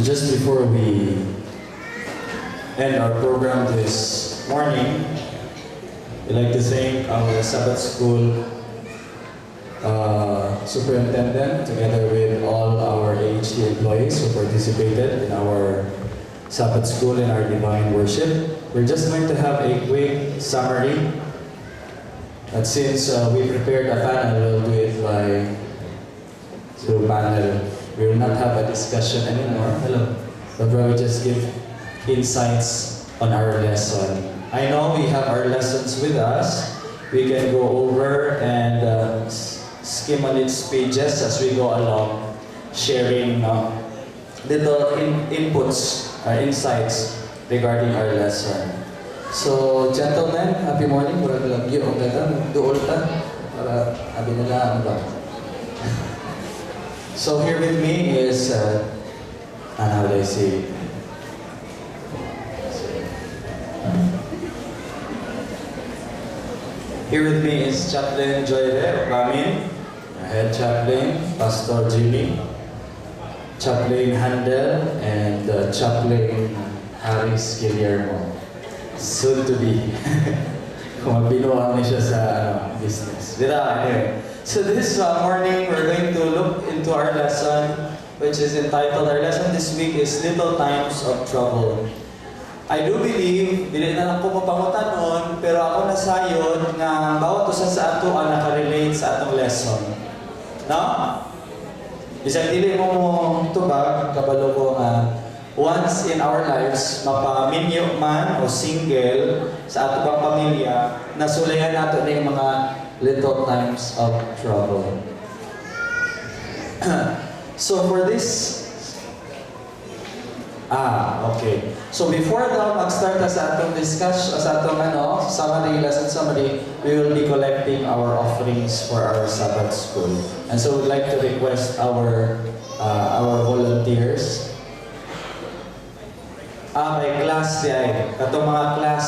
just before we end our program this morning, we'd like to thank our Sabbath School superintendent together with all our AHT employees who participated in our Sabbath School and our divine worship. We're just going to have a quick summary. But since we prepared a panel, we'll do it through panel. We will not have a discussion anymore. Hello. But we'll just give insights on our lesson. I know we have our lessons with us. We can go over and skim on its pages as we go along, sharing little inputs or insights regarding our lesson. So, gentlemen, happy morning. Murag lagyo ang ganda. Duol ta. Para abi nila ano ba. So, here with me is, how do I say? Here with me is Chaplain Joyre Ramin, Head Chaplain, Pastor Jimmy, Chaplain Handel, and Chaplain Harris Guillermo. Soon to be. Kung magbinuha niya siya sa business. Anyway. So this morning, we're going to look into our lesson, which is entitled, our lesson this week is Little Times of Trouble. I do believe, dili na lang ko mapangutanon, pero ako nasayod nga bawat usa sa ato ang nakarelate sa atong lesson. No? Bisag dili mo tubag, kabalo ko nga, once in our lives, mapaminyo man o single sa ato bang pamilya, nasulayan nato na yung mga little times of trouble. So for this, okay. So before daw mag-start sa atong discussion, sa atong lesson summary, we will be collecting our offerings for our Sabbath school. And so we'd like to request our volunteers. May class diay. Katong mga class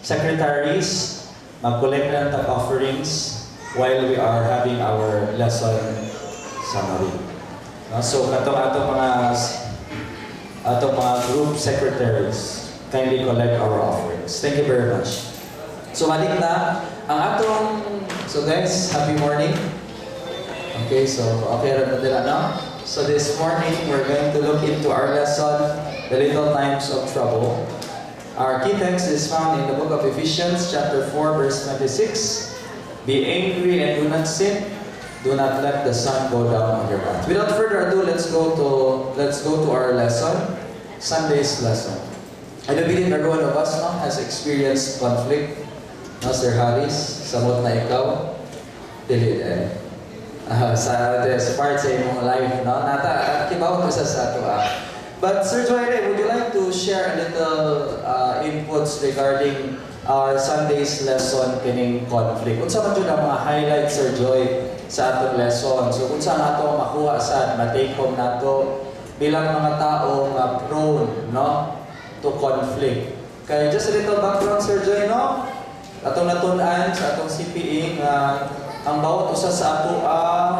secretaries, mag-collect ng offerings while we are having our lesson summary. So katong atong mga group secretaries, kindly collect our offerings. Thank you very much. So balik na ang atong, so guys, happy morning. Okay, so okay ra na dila no? So this morning we're going to look into our lesson, the little times of trouble. Our key text is found in the book of Ephesians chapter 4 verse 26. Be angry and do not sin. Do not let the sun go down on your wrath. Without further ado, let's go to our lesson, Sunday's lesson. I do believe every one of us has experienced conflict. No, Sir Harris, samot na ikaw. Dili sa part sa imong life, no? Nata kibaw ko sa ato. But Sir Joyre, would you like to share a little inputs regarding our Sunday's lesson kining conflict? Unsa man jud ang mga highlights, Sir Joy, sa atong lesson? So kung saan nato makuha sa ma-take home nato bilang mga tao nga prone, no, to conflict. Kaya just a little background, Sir Joy, no? Atong natun-an sa atong CPE nga ang bawat usa sa ato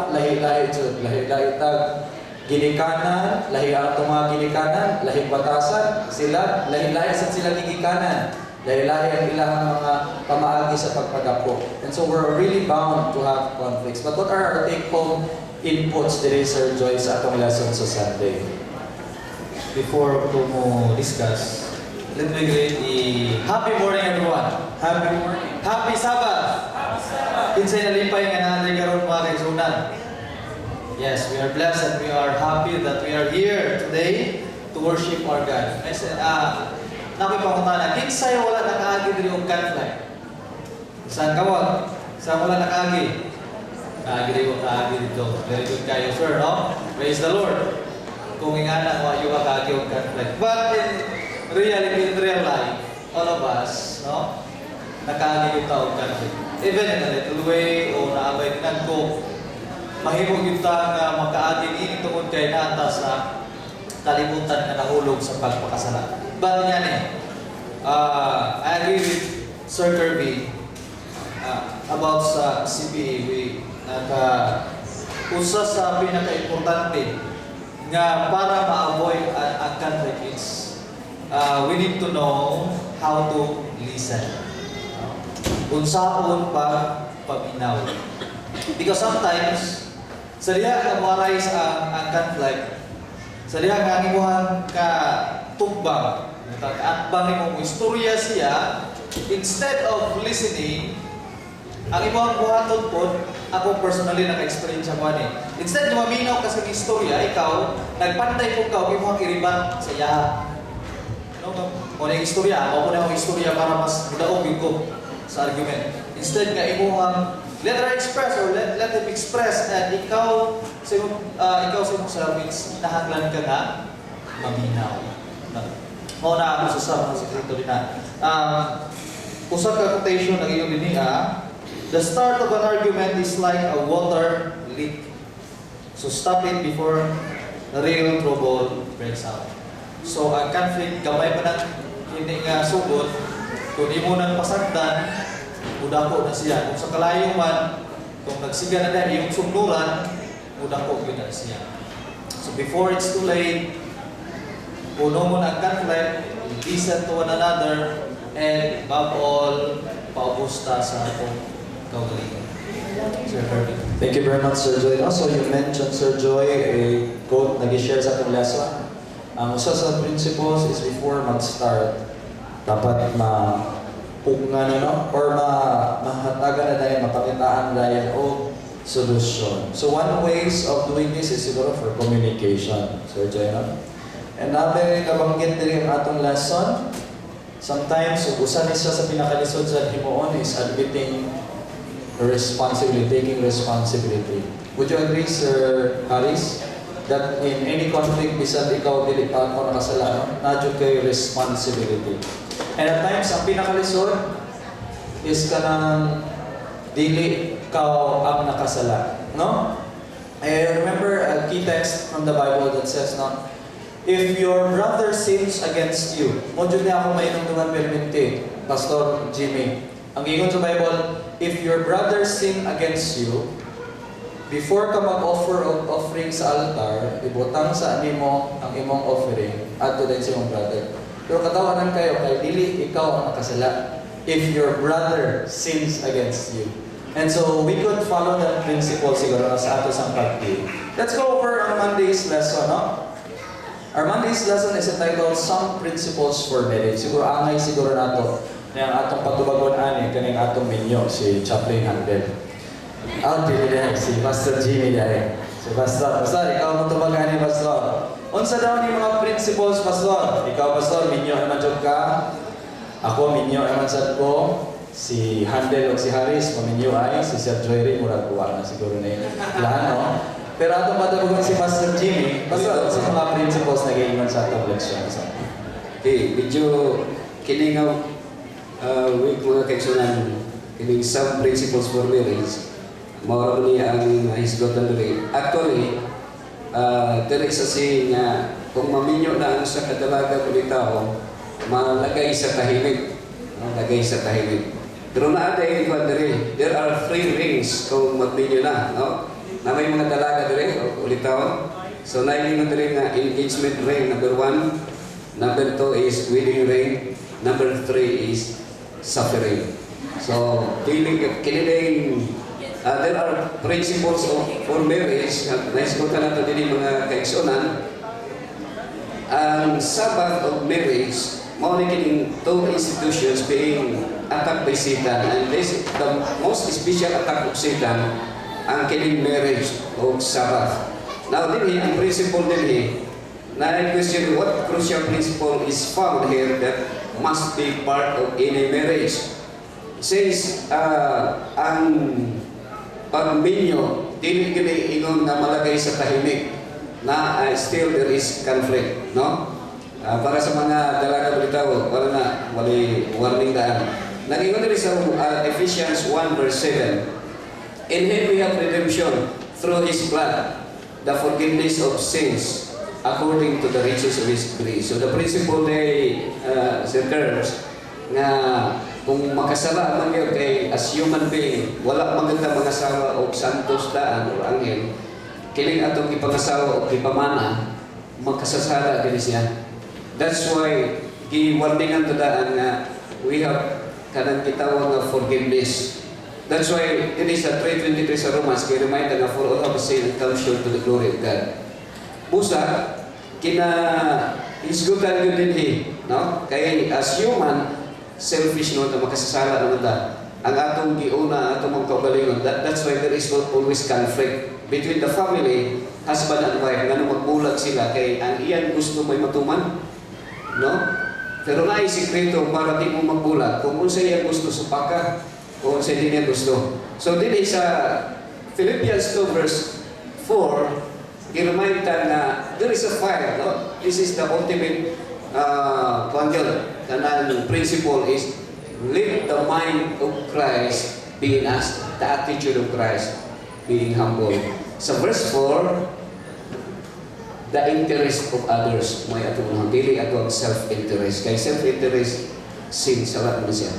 lahi-lahi jud, lahi-lahi tag ginikanan, lahi ang atong mga ginikanan, lahi batasan, sila lahi-lahi sa sila gigikanan. Lahi-lahi ang ilang mga pamaagi sa pagpadako. And so we're really bound to have conflicts. But what are our take-home inputs today, Sir Joy, sa atong lesson sa Sunday? Before ko mo discuss, let me greet happy morning everyone. Happy morning. Happy Sabbath. Happy Sabbath. Kinsay nalipay nga natin karon mga kaigsunan. Yes, we are blessed and we are happy that we are here today to worship our God. Nakoy pangutana, kinsay wala nakaagi diri og conflict? Saan kawag? Saan wala nakaagi? Kaagi diri og kaagi dito. Very good kayo, sir, no? Praise the Lord. Kung ingana ko ayo kaagi og conflict. But in reality, in real life, all of us, no? Nakaagi kita og conflict. Even in a little way o naabay tinan ko, mahimo kita nga makaagi ini tungod kay nata sa kalibutan nga nahulog sa pagpakasala. But yan I agree with Sir Kirby about sa CPE. Usa sa pinaka-importante nga para ma-avoid ang conflict is we need to know how to listen. Unsaon pa paminaw. Because sometimes sa diha nga mo-arise ang conflict, sa diha nga imuhang ka tugbang, at bang mo istorya siya, instead of listening, ang imuhang buhaton po, ako personally naka-experience ako ani. Instead na maminaw ka sa istorya, ikaw, nagpantay po ka, imuhang iriban sa iya. No, mo na istorya, ako na yung istorya para mas mudaog ko sa argument. Instead nga imuhang let her express or let him express, and ikaw sa imong service, nahanglan ka nga maminaw. Mao na ako sa sekreto din na. Usa ka quotation ng iyong linya. The start of an argument is like a water leak. So stop it before the real trouble breaks out. So ang conflict, gamay pa ng hindi nga sugod, kung di mo nang pasagdan, mudako na siya. Kung sa kalayo man, kung nagsiga na dahil yung sumnuran, mudako yun na siya. So before it's too late, puno mo na ang conflict, listen to one another, and above all, paubusta sa atong kaugalingon. Sir Kirby. Thank you very much, Sir Joy. Also, you mentioned, Sir Joy, a quote na gi-share sa atong lesson. Ang usa sa principles is before mag-start, dapat ma-pugngan no? Or mahatagan na dahil, mapakitaan dahil o solution. So one ways of doing this is siguro for communication, Sir Joy. No? And nabi kabanggit din ang atong lesson, sometimes, usan isa sa pinakalisod sa himuon is admitting responsibility, taking responsibility. Would you agree, Sir Harris, that in any conflict, bisan ikaw dili pa ako nakasala, nadyo kay responsibility. And at times, ang pinakalisod is kanang dili ikaw ang nakasala. No? I remember a key text from the Bible that says, no, if your brother sins against you, modyo niya ako may nungtungan perminti, Pastor Jimmy. Ang ingon sa Bible, if your brother sin against you, before ka mag-offer of offering sa altar, ibutang sa animo ang imong offering adto din sa imong brother. Pero katawanan kayo kay dili ikaw ang nakasala if your brother sins against you. And so we could follow that principle siguro sa ato sang pagti. Let's go over our Monday's lesson, no? Our Monday's lesson is entitled Some Principles for Marriage. Siguro angay siguro nato na ang atong patubagon ani kaning atong minyo si Chaplain Handel. Dili si Pastor Jimmy dahil. Si Pastor, ikaw mo tubagan ni Pastor. Unsa daw ni mga principles, Pastor? Ikaw, Pastor, minyo naman jud ka. Ako minyo naman sad ko. Si Handel o si Harris, maminyo ay. Si Sir Joyry, murag kuha na siguro na yun. Plano. Pero atong patubagon si Pastor Jimmy, Pastor, sa mga principles na gaiman sa atong leksyon. Okay, medyo kiningaw week mga kaigsunan, kining some principles for marriage. Mawala mo niya ang hisgotan dali. Actually, there is a saying na kung maminyo na ang sa kadalaga kulit tao, malagay sa tahimik. Lagay sa tahimik. Pero naatay iba dali. There are 3 rings kung magminyo na. No? Na may mga dalaga dali, ulit tao. So nailingon dali na engagement ring, number 1. Number 2 is wedding ring. Number 3 is suffering. So, kiniling there are principles for marriage. Nais ko ka na ito din mga kaigsunan. Ang Sabbath of marriage, monitoring 2 institutions being attacked by Satan. And this the most special attack of Satan, ang kining marriage of Sabbath. Now, din ang principle din na-question what crucial principle is found here that must be part of any marriage. Since ang pagminyo, dili gini ingon na malagay sa tahimik na still there is conflict, no? Para sa mga dalaga balitaw, wala na, wali warning daan. Nag-ingon rin sa Ephesians 1 verse 7. In Him we have redemption through His blood, the forgiveness of sins, according to the riches of His grace. So the principle day, Sir Curves, na kung makasala man yun kay as human being, wala maganda mga asawa o santos daan o angel, kiling atong ipangasawa o ipamana, makasasala din siya. That's why giwarningan tadaan nga we have kanang gitawag nga forgiveness. That's why it is a 3:23 sa Romans kay remind nga for all have sinned and come short to the glory of God. Busa kina isgutan yun din no? Kaya as human selfish no ta makasasala naman ta. Ang atong giuna atong mga kaugalingon, that's why there is not always conflict between the family, husband and wife, nga magbulag sila kay ang iyan gusto may matuman, no? Pero na sikreto para di mo magbulag kung unsa iya gusto sa paka, kung unsa di niya gusto. So din sa Philippians 2 verse 4, i-remind ta na there is a fire, no? This is the ultimate kanang principle is let the mind of Christ be in us, the attitude of Christ, being humble. Sa verse 4, the interest of others, may atong dili atong self-interest. Kay self-interest, sin, salat mo siya.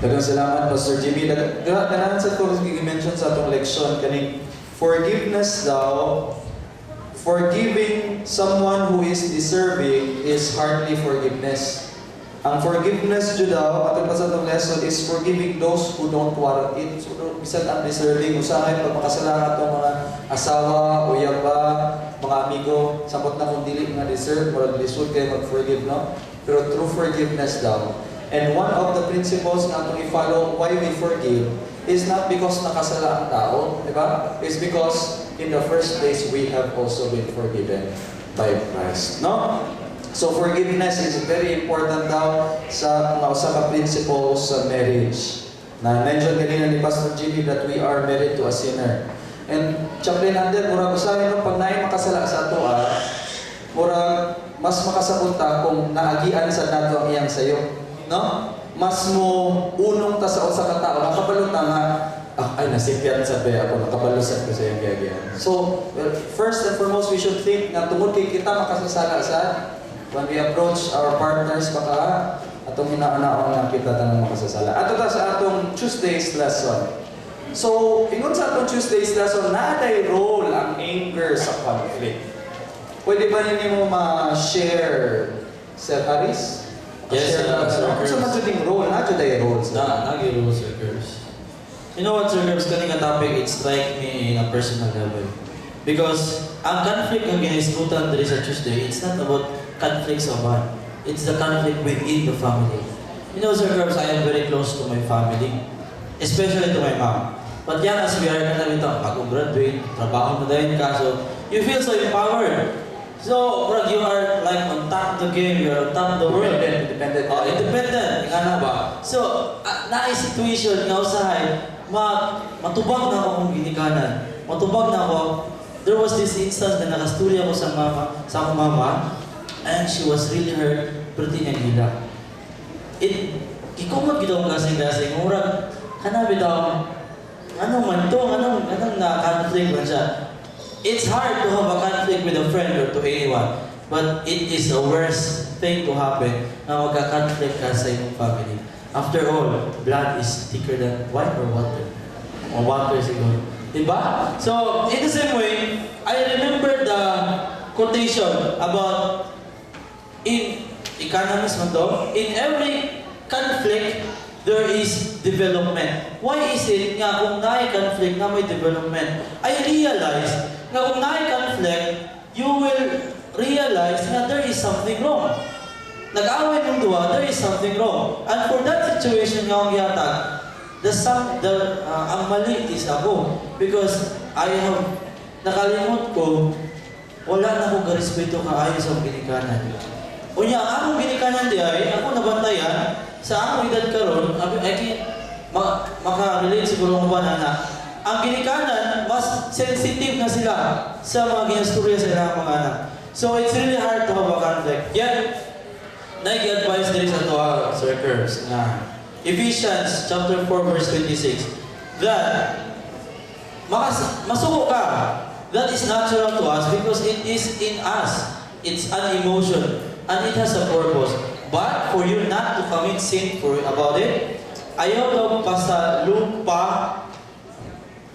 Daghang salamat, Pastor Jimmy. Daghang sa ito, i-mention sa atong leksyon, kaning forgiveness daw, forgiving someone who is deserving is hardly forgiveness. Ang forgiveness dito daw, atong pa sa itong lesson, is forgiving those who don't warrant it. So, bisan ang deserving, usahay pag makasalanan itong mga asawa, uyab ba, mga amigo, sabot na kung dili nga deserve, marag lisod kayo mag-forgive, no? Pero true forgiveness daw. And one of the principles na itong i-follow why we forgive is not because nakasala ang tao, di ba? It's because in the first place, we have also been forgiven by Christ, no? So forgiveness is very important daw sa mga usa principles sa marriage. Na mention kanina ni Pastor Jimmy that we are married to a sinner. And chaplain Ander, murag usahay no pag naay makasala sa ato murag mas makasapunta kung naagian sa nato ang iyang sayo, no? Mas mo unong ta sa usa ka tawo nakabalo ta nga ay nasipyan sa be ako nakabalusan ko sa iyang giagian. So first and foremost we should think na tungod kay kita makasasala sa when we approach our partners, baka atong hinaanaon na kita tanang makasasala. Ato ta sa atong Tuesday's lesson. So, ingon sa atong Tuesday's lesson, naaday role ang anger sa conflict. Pwede ba ninyo mo ma-share, Sir Haris? Yes, Sir Kung sa matuding role, naaday roles? Nagi-rules, Sir Curbs. You know what, Sir Curbs, kaning topic, it strike me in a personal level. Because ang conflict ang ginaiskutan diri sa Tuesday, it's not about conflicts of one. It's the conflict within the family. You know, Sir Curbs, I am very close to my family, especially to my mom. But young as we are, graduate, trabaho mo dahil ka, so you feel so empowered. So, you are like on top of the game, you are on top of the world. Independent. Oh, independent. Nga ba? So, na-situation nga usahay, matubag na ako kung ginikanan. Matubag na ako. There was this instance na nakasturya ko sa akong mama, and she was really hurt, pretty niya gila. Ikumot gito ang kasing-kasing, murag, hanabi daw, anong man to, anong na-conflict man siya. It's hard to have a conflict with a friend or to anyone, but it is the worst thing to happen na magka-conflict ka sa iyong family. After all, blood is thicker than wine or water. Or water siguro. Diba? So, in the same way, I remember the quotation about in economics man to, in every conflict, there is development. Why is it nga kung naay conflict na may development? I realize nga kung naay conflict, you will realize na there is something wrong. Nag-away ng duwa, there is something wrong. And for that situation nga ang yatag, ang mali is ako. Because I have, nakalimot ko, wala na akong garespeto kaayo sa ginikanan. Unya, ang akong ginikanan di ay, ako nabantayan, sa akong edad karon, maka-relate siguro ko ba na ang ginikanan, mas sensitive na sila sa mga ginasturya sa ilang mga anak. So it's really hard to have a conflict. Yet, nag-advise din sa ito, Sir Curbs, na Ephesians chapter 4 verse 26, that masuko ka. That is natural to us because it is in us. It's an emotion and it has a purpose. But for you not to commit sin about it, ayaw daw pasalupa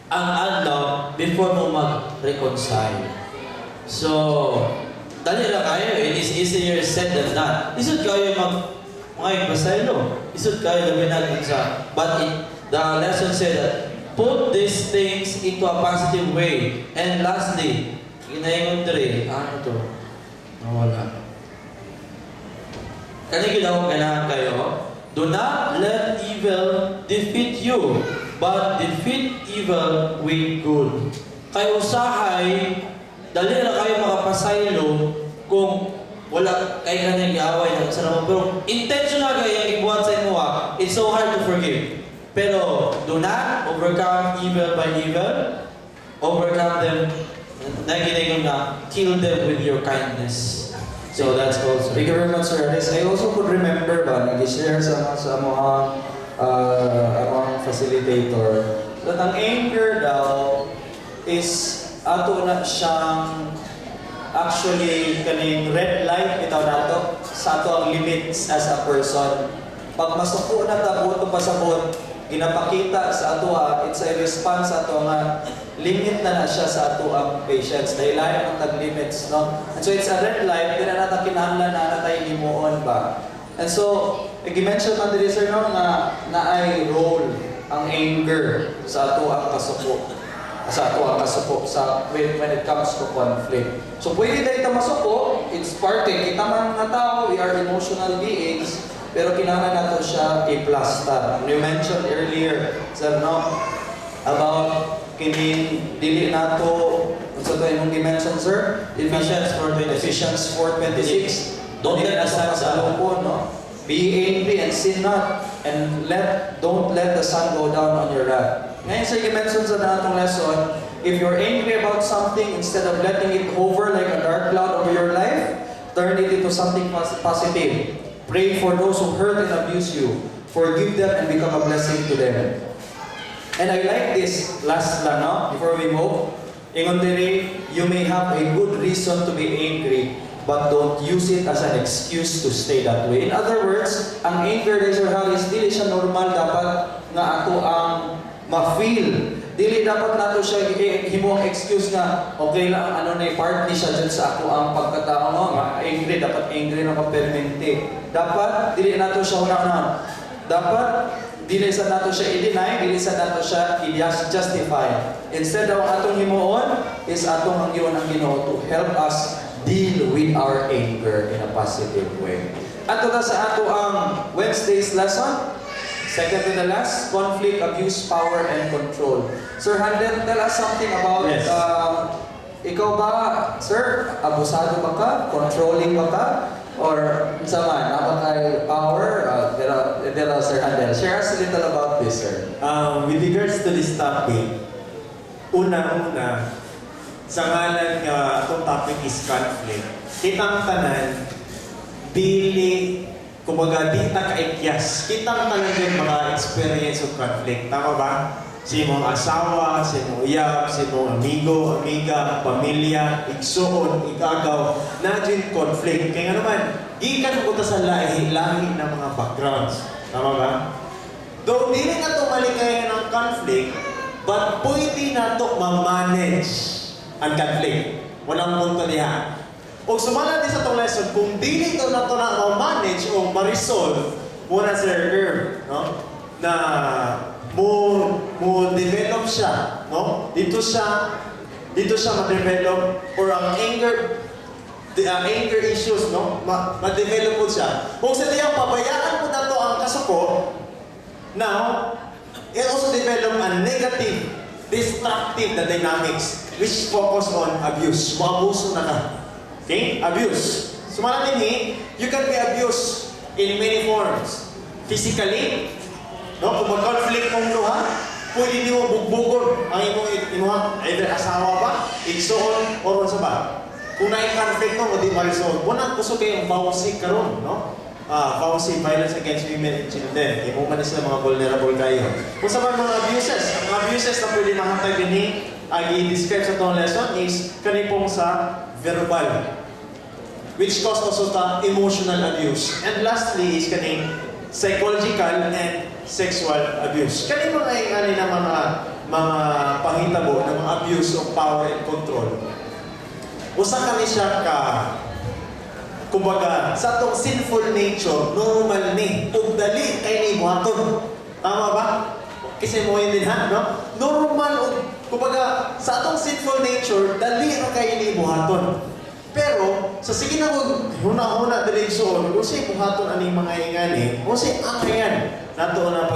ang adlaw before mo mag-reconcile. So, dali ra kayo, it is easier said than done. Isod kayo mga pasaylo. Isod kayo labi sa, but the lesson said that put these things into a positive way. And lastly, ginaingon diri, ano to? Nawala. Kani ginawa ganahan kayo, do not let evil defeat you, but defeat evil with good. Kayo usahay, dali na kayo makapasaylo kung wala kayo kanyang iaway ng isa naman. Pero intentional kayo yung ibuhat sa inyo, it's so hard to forgive. Pero do not overcome evil by evil. Overcome them, kill them with your kindness. So that's also. Thank you very much, Sir Ernest. I also could remember nag-share sa mga among facilitator that ang anger daw is ato na siyang actually kaning red light bitaw nato sa ato ang limits as a person. Pag masuko na ta buto pasabot, ginapakita sa ato it's a response sa ato nga limit na siya sa ato ang patience. Dahil lahat ang tag-limits, no? And so it's a red light, di na natin kinahanglan na natay himuon ba? And so, i-mention man dito sir, no, na ay role ang anger sa ato ang kasuko. When it comes to conflict. So pwede tayo masuko, it's parte. Kita man nga tao, we are emotional beings, pero kinahanglan nato siya i-plaster. You mentioned earlier, sir, no, about kining dili nato unsa to imong gi-mention sir? Ephesians 4:26. Don't let the sun sa lupon, no? Be angry and sin not, and don't let the sun go down on your wrath. Ngayon sa gi-mention sa natong lesson, if you're angry about something, instead of letting it hover like a dark cloud over your life, turn it into something positive. Pray for those who hurt and abuse you. Forgive them and become a blessing to them. And I like this last lang, no? Before we move. Ingon diri, you may have a good reason to be angry, but don't use it as an excuse to stay that way. In other words, ang anger Sir Harris, dili siya normal dapat nga ato ang ma-feel. Dili dapat nato siya himo ang excuse nga okay lang ano na part ni siya dyan sa ako ang pagkatao mo. Angry, dapat angry na permanente. Dapat dili nato siya una. Dapat dili sa nato siya i-deny, dili sa nato siya i-justify. Instead ang atong himuon is atong hangyon ang Ginoo to help us deal with our anger in a positive way. Ato na sa ato ang Wednesday's lesson. Second to the last, conflict, abuse, power, and control. Sir Handel, tell us something about, Yes. Ikaw ba, sir, abusado ba ka? Controlling ba ka? Or, sa man, napakay power? Sir Handel, share us a little about this, sir. With regards to this topic, una-una, sa ngalan nga itong topic is conflict. Kitang tanan, dili, kumbaga, di ta kaikyas. Kitang tanan yung mga experience of conflict. Tama ba? Si mong asawa, si mong iyab, si mong amigo, amiga, pamilya, igsuon, igagaw, na din conflict. Kaya nga naman, gikan ko ta sa lahi-lahi ng mga backgrounds. Tama ba? Though dili na ito malikayan ng conflict, but pwede na ito ma-manage ang conflict. Walang punto niya. O sumala din sa itong lesson, kung dili ito na ito na ma-manage o ma-resolve, muna Sir Irv, no? Na mo develop siya, no? Dito siya ma-develop or ang anger issues, no? Ma-develop po siya. Kung sa diyang pabayaan mo na ito ang kasuko, now, it also develop a negative, destructive na dynamics which focus on abuse. Maabuso na ka. Okay? Abuse. So malating you can be abused in many forms. Physically, no? Kung mag-conflict mong duha, pwede niyo bugbugon ang imong either asawa ba, igsoon, o sa ba. Kung na-conflict mo, di ma-resolve. Muna gusto kayong bawsi karon, no? Bawsi, violence against women and children. Imo man sila mga vulnerable kayo. Kung sa mga abuses, ang abuses na pwede mahatag din i-describe sa itong lesson is kanipong sa verbal, which cause also the emotional abuse. And lastly is kaning psychological and sexual abuse. Kaning mga na mga panghitabo ng mga abuse of power and control. Usa kani siya ka kumbaga, sa itong sinful nature, normal ni, ug dali kay ni buhaton. Tama ba? Kasi mo yun din ha, no? Normal, ug kumbaga, sa itong sinful nature, dali na kay ni buhaton. Pero, sa sige na huna-huna dali soon, kung siya buhaton aning mga ingani, kung siya angayan, nato na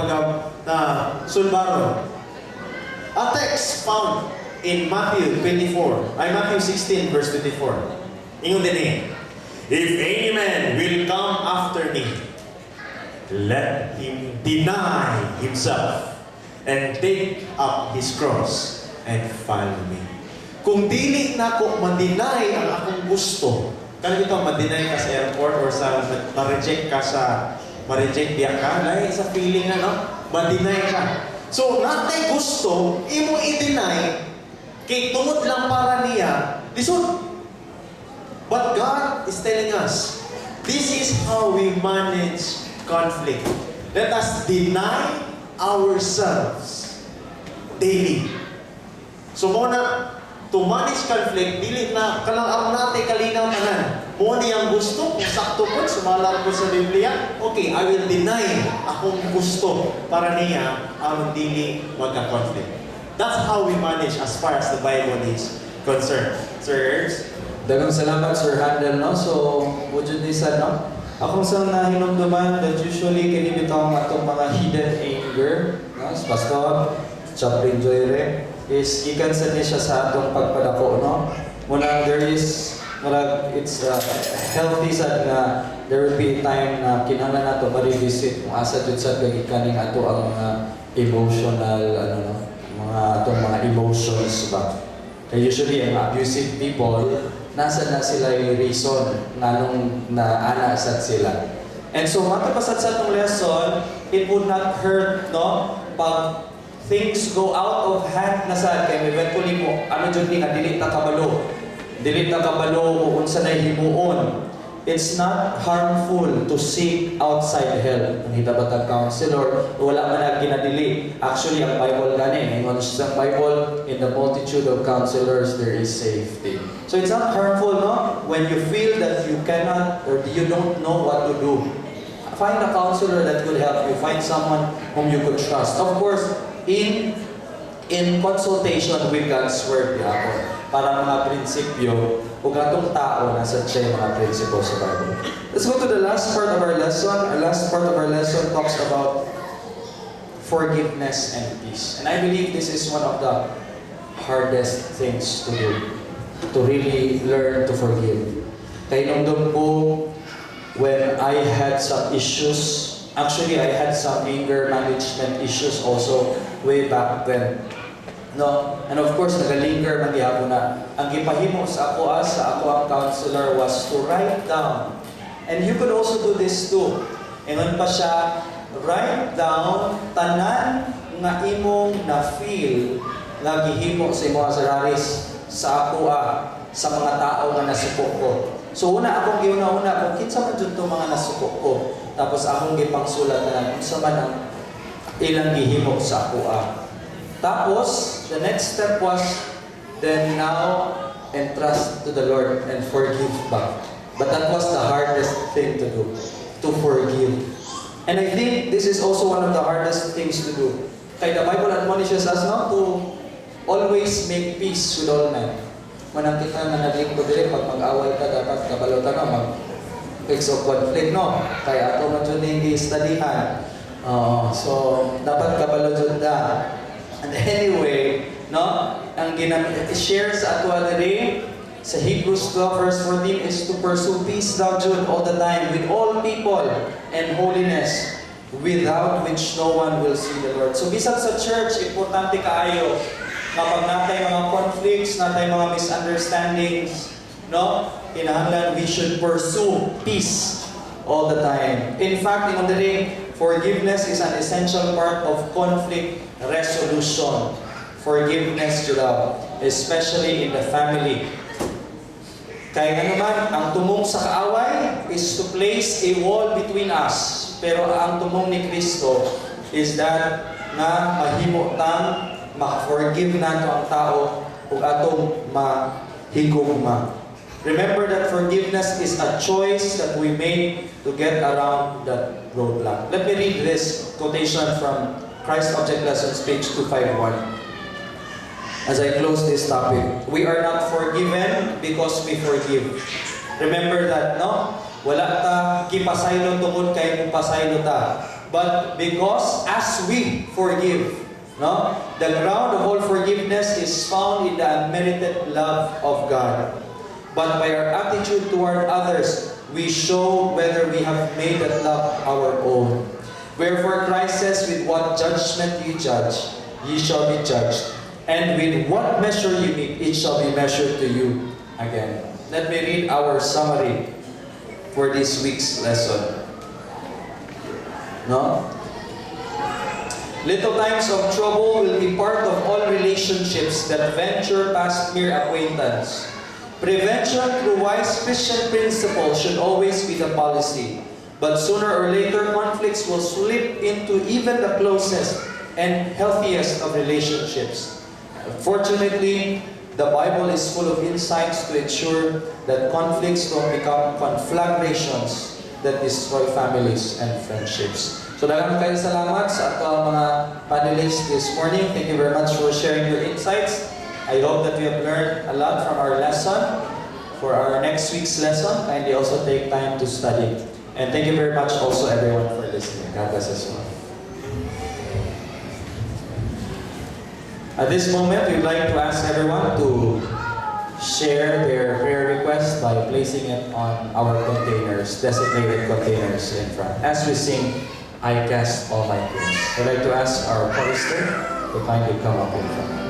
sulbaron. A text found in Matthew 16 verse 24. Ingon din eh, if any man will come after me, let him deny himself and take up his cross and follow me. Kung dili na ko ma-deny ang akong gusto, kaya ito, ma-deny ka sa airport or sa ma-reject ka sa ma-reject diya ka, dahil sa feeling ma-deny ka. So, natay gusto, imo i-deny, kay tungod lang para niya, lisod. But God is telling us, this is how we manage conflict. Let us deny ourselves daily. So, muna, to manage conflict, dili na, kalang natin kalinaw tanan. Muna niyang gusto, kung sakto po, sumalang po sa Biblia, okay, I will deny akong gusto para niya ang dili magka-conflict. That's how we manage as far as the Bible is concerned. Sir Ernst? Dagang salamat, Sir Handel, no? So, would you listen, no? Akong sa nahinumduman that usually kinibitaw ang atong mga hidden anger, no? Pastor, Chaplain Joyre, is gikan sa niya sa atong pagpadako, no? Muna, it's healthy sad na there will be a time na kinahanglan nato ma-revisit kung asa jud sad kay ikaning ato ang mga emotional, mga emotions ba. Kaya usually, ang abusive people, nasa na sila yung reason na nung naana sad sila. And so, matapasad sa itong lesson, it would not hurt, no? Pag things go out of hand na sad, kaya eventually mo, dyan nga, dili na kabalo. Dili na kabalo kung sa nahihimuon. It's not harmful to seek outside help. Ang hitabat ang counselor, wala man na ginadili. Actually, ang Bible gani, ang Bible, in the multitude of counselors, there is safety. So it's not harmful, no? When you feel that you cannot or you don't know what to do, find a counselor that could help you. Find someone whom you could trust. Of course, in consultation with God's Word, para mga prinsipyo o katong tao nasa siya mga prinsipyo sa Bible. Let's go to the last part of our lesson. Our last part of our lesson talks about forgiveness and peace. And I believe this is one of the hardest things to do, to really learn to forgive. Kaya nung po, when I had some issues, actually I had some anger management issues also way back then. No? And of course, nagalinger man diha na. Ang gipahimo sa ako ang counselor was to write down. And you could also do this too. Ingon pa siya, write down tanan nga imong na-feel nga gihimo sa imong sararis sa ako sa mga tao nga nasuko ko. So una akong giuna-una kung kinsa man jud mga nasuko ko. Tapos akong gipangsulat na kung sa man ang ilang gihimo sa ako Tapos, the next step was, then now, entrust to the Lord and forgive back. But that was the hardest thing to do, to forgive. And I think this is also one of the hardest things to do. Kaya the Bible admonishes us not to always make peace with all men. Manang kita na naging ko dire, pag mag-away ka, dapat kabalota na mag-fix of conflict, no? Kaya ato man dyan hindi studyhan. So, dapat kabalota na. And anyway, no, ang share sa ato diri sa Hebrews 12 verse 14 is to pursue peace thou Jude all the time with all people and holiness, without which no one will see the Lord. So bisag sa church, importante kaayo kapag natay mga conflicts, natay mga misunderstandings, no? Kinahanglan we should pursue peace all the time. In fact, in the forgiveness is an essential part of conflict resolution. Forgiveness, especially in the family. Kaya naman, ang tumong sa kaaway is to place a wall between us. Pero ang tumong ni Kristo is that na mahimo ma-forgive nato ang tao ug atong mahigugma. Remember that forgiveness is a choice that we make to get around that roadblock. Let me read this quotation from Christ Object Lessons, page 251. As I close this topic, we are not forgiven because we forgive. Remember that, no? Wala ta kipasaylo tungod kay mong pasaylo ta. But because as we forgive, no? The ground of all forgiveness is found in the unmerited love of God. But by our attitude toward others, we show whether we have made that love our own. Wherefore Christ says, with what judgment you judge, ye shall be judged. And with what measure you meet, it shall be measured to you again. Let me read our summary for this week's lesson. No? Little times of trouble will be part of all relationships that venture past mere acquaintance. Prevention through wise Christian principles should always be the policy. But sooner or later, conflicts will slip into even the closest and healthiest of relationships. Fortunately, the Bible is full of insights to ensure that conflicts don't become conflagrations that destroy families and friendships. So daghang kayo salamat sa ato mga panelists this morning. Thank you very much for sharing your insights. I hope that we have learned a lot from our lesson. For our next week's lesson, kindly also take time to study. And thank you very much also everyone for listening. God bless us all. At this moment, we'd like to ask everyone to share their prayer request by placing it on our containers, designated containers in front. As we sing, I cast all my cares. I'd like to ask our chorister to kindly come up in front.